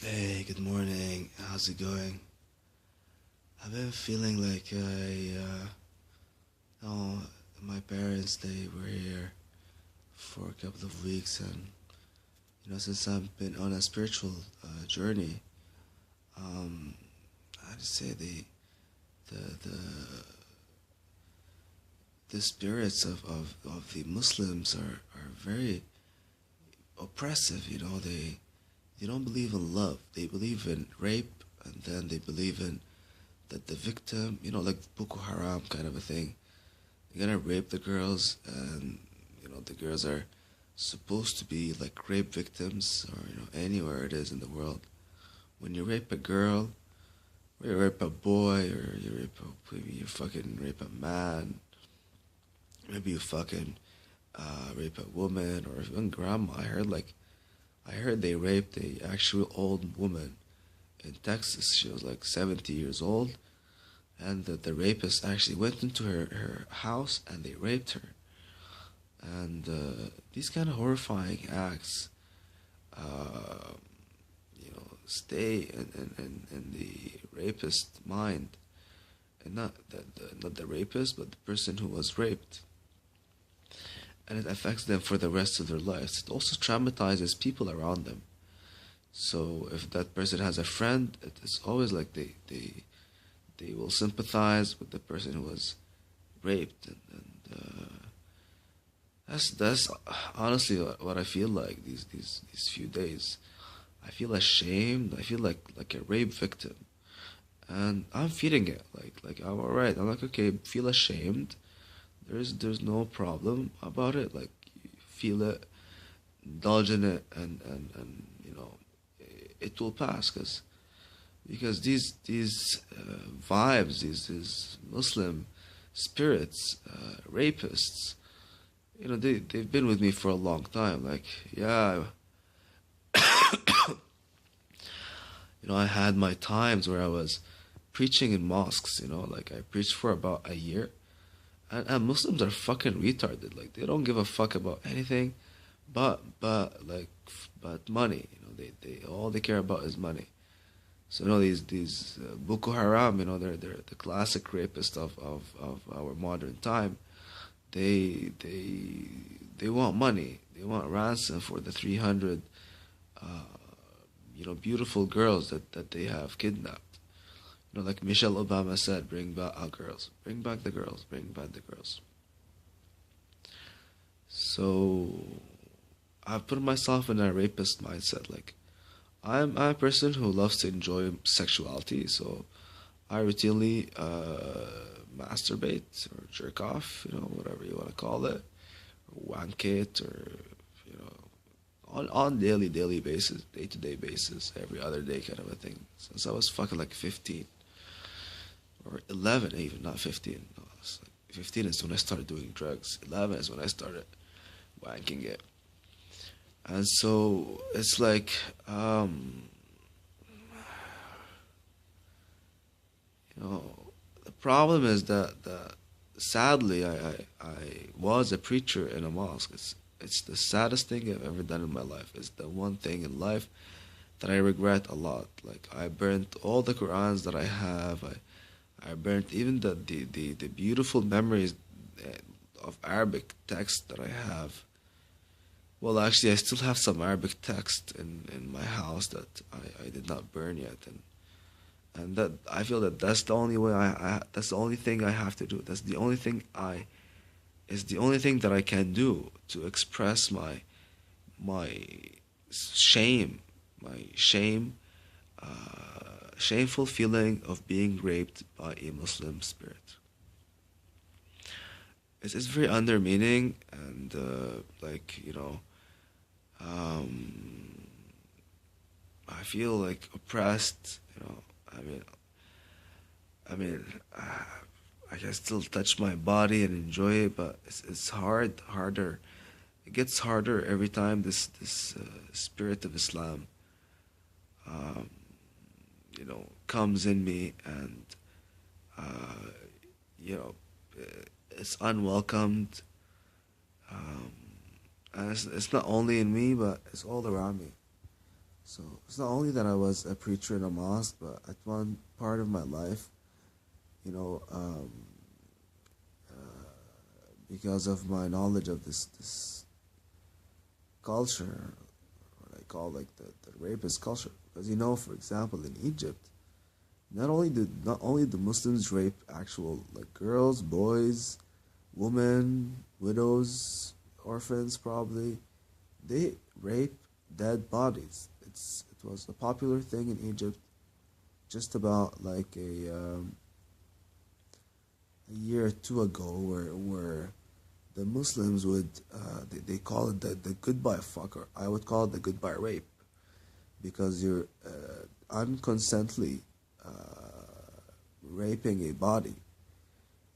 Hey, good morning. How's it going? I've been feeling like oh, my parents, they were here for a couple of weeks, and since I've been on a spiritual journey, um, I'd say the the spirits of the Muslims are very oppressive. They don't believe in love. They believe in rape, and then they believe in that the victim, like Boko Haram kind of a thing. They're gonna rape the girls, and the girls are supposed to be like rape victims, or anywhere it is in the world. When you rape a girl, or you rape a boy, or maybe you fucking rape a man, maybe you fucking rape a woman, or even grandma. I heard they raped a actual old woman in Texas. She was like 70 years old, and the rapist actually went into her house and they raped her. And these kind of horrifying acts, uh, stay in the rapist mind, and not the rapist, but the person who was raped, and it affects them for the rest of their lives. It also traumatizes people around them. So if that person has a friend, it's always like they will sympathize with the person who was raped, and that's honestly what I feel like these few days. I feel ashamed. I feel like a rape victim, and I'm feeling it. Like I'm alright. I'm like, okay, feel ashamed. There's no problem about it. Like, you feel it, indulge in it, and it will pass. Because these vibes, these Muslim spirits, rapists, they've been with me for a long time. Like, yeah, I had my times where I was preaching in mosques. Like, I preached for about a year, and Muslims are fucking retarded. Like, they don't give a fuck about anything, but money. They all they care about is money. So these Boko Haram, they're the classic rapists of our modern time. They want money. They want ransom for the 300 beautiful girls that they have kidnapped. Like Michelle Obama said, bring back our girls, bring back the girls, bring back the girls. So I've put myself in a rapist mindset. Like, I'm a person who loves to enjoy sexuality, so I routinely masturbate or jerk off, whatever you want to call it, or wank it, or you know, on daily basis, day to day basis, every other day kind of a thing. Since I was fucking like 15 or 11, even not 15. No, it's like 15 is when I started doing drugs. 11 is when I started wanking it, and so it's like, you know, the problem is that sadly I was a preacher in a mosque. It's the saddest thing I've ever done in my life. It's the one thing in life that I regret a lot. Like, I burnt all the Qurans that I have. I burnt even the beautiful memories of Arabic text that I have. Well, actually, I still have some Arabic text in my house that I did not burn yet, and that I feel that that's the only way that's the only thing I have to do. That's the only thing I is the only thing that I can do to express my shame, my shame, shameful feeling of being raped by a Muslim spirit. It's very undermining, and like, um, I feel like oppressed. I mean, I can still touch my body and enjoy it, but it's harder. It gets harder every time this spirit of Islam, um, comes in me, and uh, you know, it's unwelcomed, um, and it's not only in me, but it's all around me. So it's not only that I was a preacher in a mosque, but at one part of my life, you know, because of my knowledge of this culture, what I call like the rapist culture. Because for example, in Egypt, not only do Muslims rape actual like girls, boys, women, widows, orphans probably, they rape dead bodies. It was a popular thing in Egypt just about like a year or two ago where the Muslims would they call it the goodbye fuck, or I would call it the goodbye rape, because you're unconsently raping a body.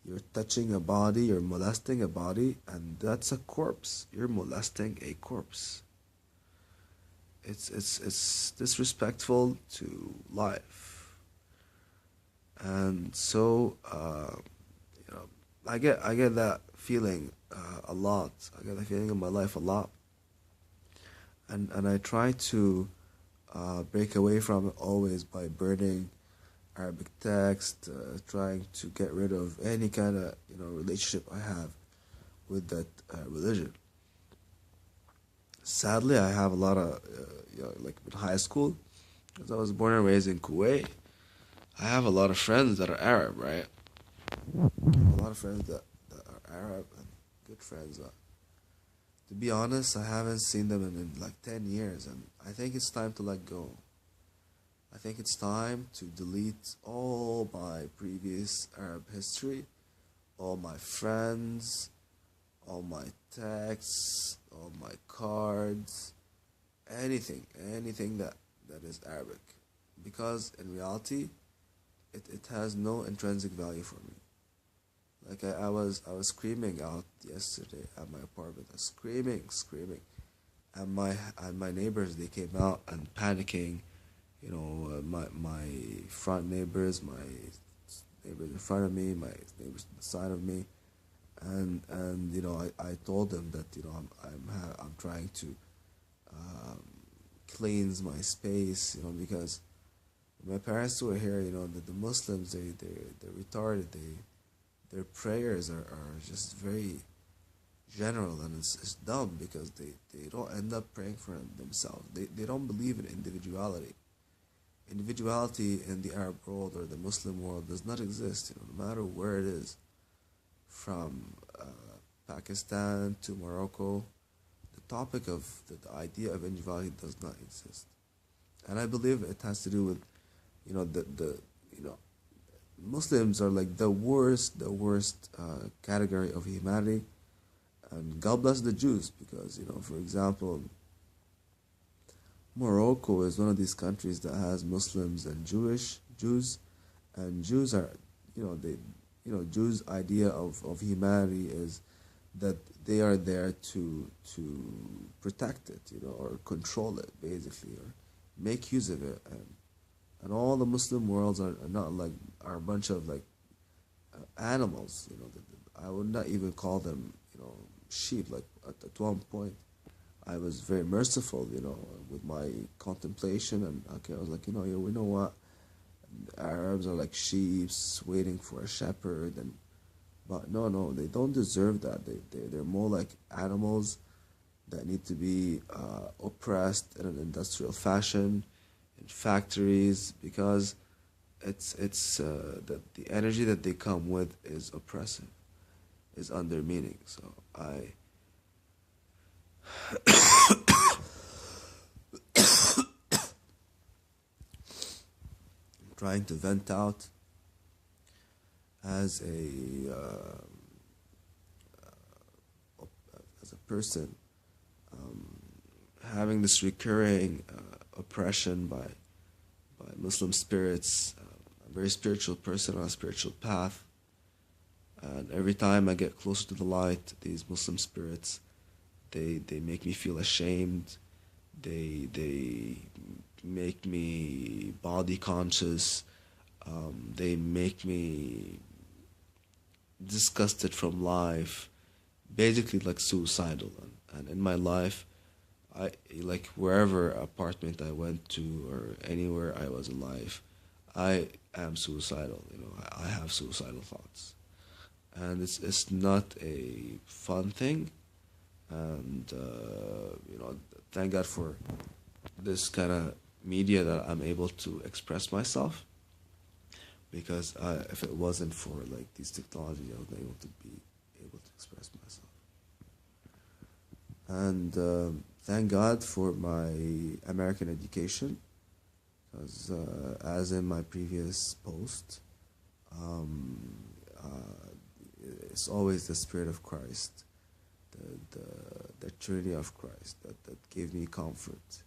You're touching a body, you're molesting a body, and that's a corpse. You're molesting a corpse. It's disrespectful to life, and so I get that feeling a lot. I get that feeling in my life a lot, and I try to break away from it always by burning Arabic text, trying to get rid of any kind of relationship I have with that religion. Sadly, I have a lot of like in high school, because I was born and raised in Kuwait. I have a lot of friends that are Arab, right? A lot of friends that are Arab, and good friends. To be honest, I haven't seen them in like 10 years, and I think it's time to let go. I think it's time to delete all my previous Arab history, all my friends, all my texts, all my cards, anything that is Arabic. Because in reality, it has no intrinsic value for me. Like I was screaming out yesterday at my apartment. I was screaming, and my neighbors, they came out and panicking. My front neighbors, my neighbors in front of me, my neighbors to the side of me, and I told them that I'm trying to um, cleanse my space, because my parents were here. The Muslims, they're retarded. Their prayers are just very general, and it's dumb because they don't end up praying for themselves. They don't believe in individuality. Individuality in the Arab world or the Muslim world does not exist, no matter where it is, from Pakistan to Morocco. The topic of the idea of individuality does not exist. And I believe it has to do with, the you know, Muslims are like the worst category of humanity. And God bless the Jews, because, for example, Morocco is one of these countries that has Muslims and Jews, and Jews are, they, Jews' idea of humanity is that they are there to protect it, or control it basically, or make use of it, and all the Muslim worlds are not like are a bunch of like animals, I would not even call them, sheep. Like at one point I was very merciful, with my contemplation, and okay, I was like, we know what, Arabs are like sheep waiting for a shepherd, and but no, they don't deserve that. They're more like animals that need to be oppressed in an industrial fashion, in factories, because the energy that they come with is oppressive, is under meaning. So I'm trying to vent out as a person, having this recurring oppression by Muslim spirits. I'm a very spiritual person on a spiritual path, and every time I get closer to the light, these Muslim spirits, they make me feel ashamed. They make me body conscious. They make me disgusted from life, basically like suicidal. And in my life, I like wherever apartment I went to or anywhere I was alive, I am suicidal. I have suicidal thoughts, and it's not a fun thing. And thank God for this kind of media that I'm able to express myself. Because if it wasn't for like these technologies, I wasn't able to be able to express myself. And thank God for my American education, because as in my previous post, um, uh, it's always the Spirit of Christ, the Trinity of Christ that gave me comfort.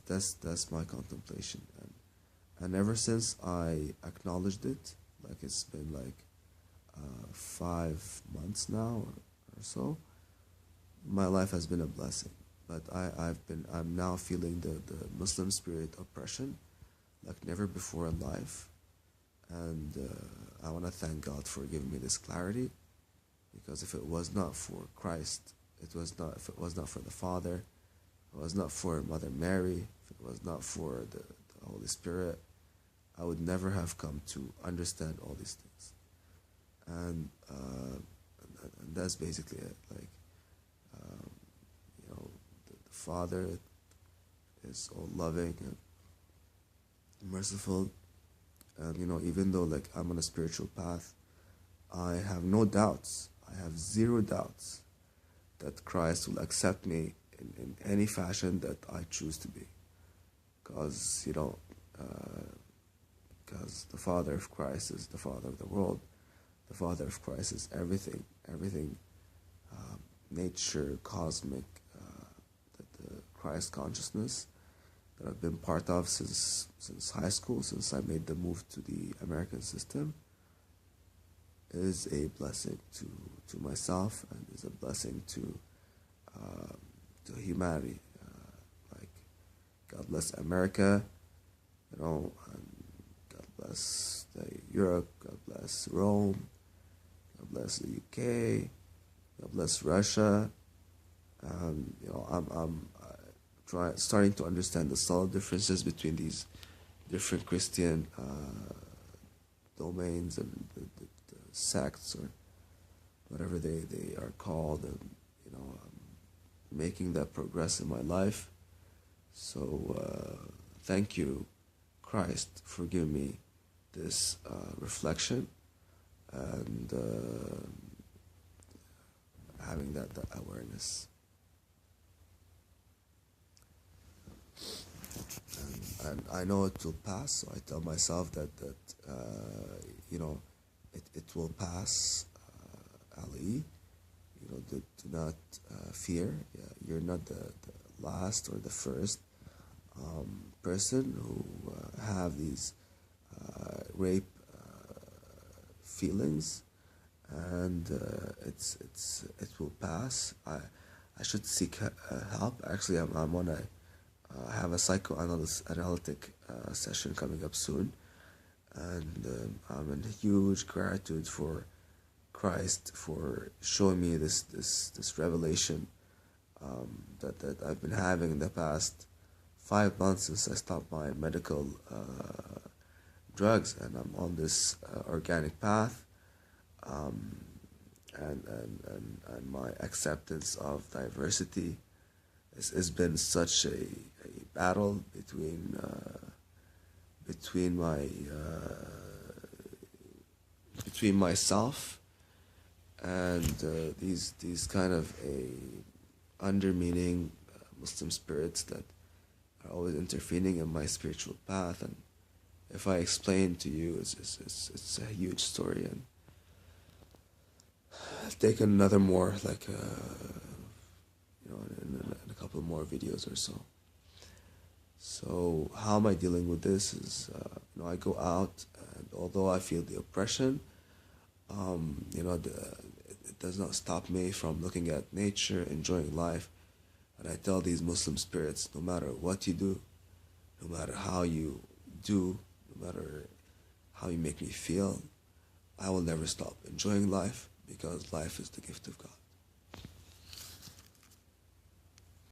That's my contemplation, and ever since I acknowledged it, like it's been like 5 months now or so, my life has been a blessing. But I'm now feeling the Muslim spirit oppression like never before in life. And I want to thank God for giving me this clarity, because if it was not for Christ, if it was not for the Father, if it was not for Mother Mary, if it was not for the Holy Spirit, I would never have come to understand all these things. And that's basically it. Like, um, the Father is all loving and merciful. And, even though, like, I'm on a spiritual path, I have no doubts. I have zero doubts that Christ will accept me in any fashion that I choose to be. Because, because the Father of Christ is the Father of the world. The Father of Christ is everything, nature, cosmic, the Christ consciousness that I've been part of since high school, since I made the move to the American system, is a blessing to myself, and is a blessing to humanity. Like, God bless America, and God bless Europe, God bless Rome, God bless the UK, God bless Russia. I'm starting to understand the subtle differences between these different Christian domains and the sects, or whatever they are called, and I'm making that progress in my life. So thank you, Christ, for giving me this reflection, and having that awareness. And I know it will pass, so I tell myself that it will pass, Ali. Do not fear. Yeah, you're not the last or the first person who have these rape feelings, and it will pass. I should seek help. Actually, I'm on a have a psychoanalytic session coming up soon, and I'm in huge gratitude for Christ for showing me this revelation that I've been having in the past 5 months since I stopped my medical drugs, and I'm on this organic path, and my acceptance of diversity has been such a battle between myself and these kind of a undermining Muslim spirits that are always intervening in my spiritual path. And if I explain to you, it's a huge story, and I've taken another more, like in a couple more videos or so. So how am I dealing with this? Is I go out, and although I feel the oppression, it does not stop me from looking at nature, enjoying life. And I tell these Muslim spirits, no matter what you do, no matter how you do, no matter how you make me feel, I will never stop enjoying life, because life is the gift of God.